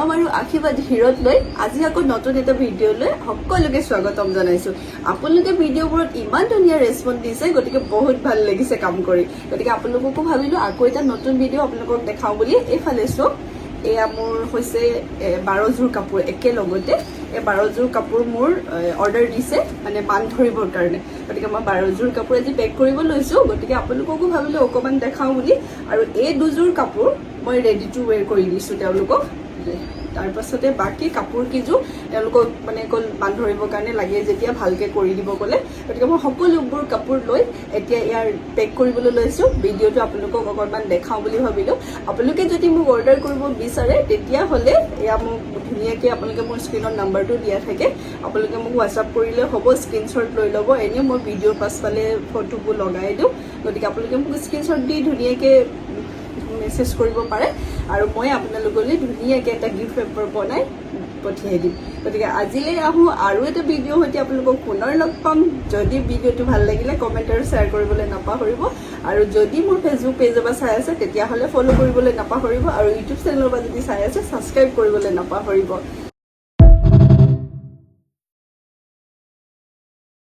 মৰম আৰু আশীৰ্বাদ হিৰত লৈ আজি আকৌ নতুন এটা ভিডিঅ' লৈ সকলোকে স্বাগতম জনাইছো। আপোনালোকে ভিডিঅ'বোৰত ইমান ধুনীয়া ৰেছপন্স দিছে, গতিকে বহুত ভাল লাগিছে কাম কৰি। গতিকে আপোনালোককো ভাবিলো আকৌ এটা নতুন ভিডিঅ' আপোনালোকক দেখাও বুলি। এইফালে চাওক, এয়া মোৰ হৈছে 12 যোৰ কাপোৰ একেলগতে। এই 12 যোৰ কাপোৰ মোৰ অৰ্ডাৰ দিছে, মানে মান ধৰিবৰ কাৰণে। গতিকে মই 12 যোৰ কাপোৰ আজি পেক কৰিব লৈছো। গতিকে আপোনালোককো ভাবিলো অকণমান দেখাও বুলি। আৰু এই দুযোৰ কাপোৰ মই ৰেডি টু ৱেৰ কৰি দিছো তেওঁলোকক। তাৰপাছতে বাকী কাপোৰ কেইযোৰ তেওঁলোকক মানে অকল মান ধৰিবৰ কাৰণে লাগে যেতিয়া ভালকৈ কৰি দিব ক'লে। গতিকে মই সকলোবোৰ কাপোৰ লৈ এতিয়া ইয়াৰ পেক কৰিবলৈ লৈছোঁ। ভিডিঅ'টো আপোনালোকক অকণমান দেখাওঁ বুলি ভাবিলোঁ। আপোনালোকে যদি মোক অৰ্ডাৰ কৰিব বিচাৰে তেতিয়াহ'লে এয়া মোক ধুনীয়াকৈ আপোনালোকে মোৰ স্ক্ৰীণত নাম্বাৰটো দিয়া থাকে, আপোনালোকে মোক হোৱাটছআপ কৰিলে হ'ব, স্ক্ৰীণশ্বট লৈ ল'ব। এনেও মই ভিডিঅ'ৰ পাছফালে ফটোবোৰ লগাই দিওঁ। গতিকে আপোনালোকে মোক স্ক্ৰীণশ্বট দি ধুনীয়াকৈ মেছেজ কৰিব পাৰে আৰু মই আপোনালোকলৈ ধুনীয়াকৈ এটা গিফ্ট পেপাৰ বনাই পঠিয়াই দিম। গতিকে আজিলৈ আহোঁ আৰু এটা ভিডিঅ'ৰ সৈতে আপোনালোকক পুনৰ লগ পাম। যদি ভিডিঅ'টো ভাল লাগিলে কমেণ্ট আৰু শ্বেয়াৰ কৰিবলৈ নাপাহৰিব। আৰু যদি মোৰ ফেচবুক পেজৰ পৰা চাই আছে তেতিয়াহ'লে ফ'ল' কৰিবলৈ নাপাহৰিব। আৰু ইউটিউব চেনেলৰ পৰা যদি চাই আছে ছাবস্ক্ৰাইব কৰিবলৈ নাপাহৰিব।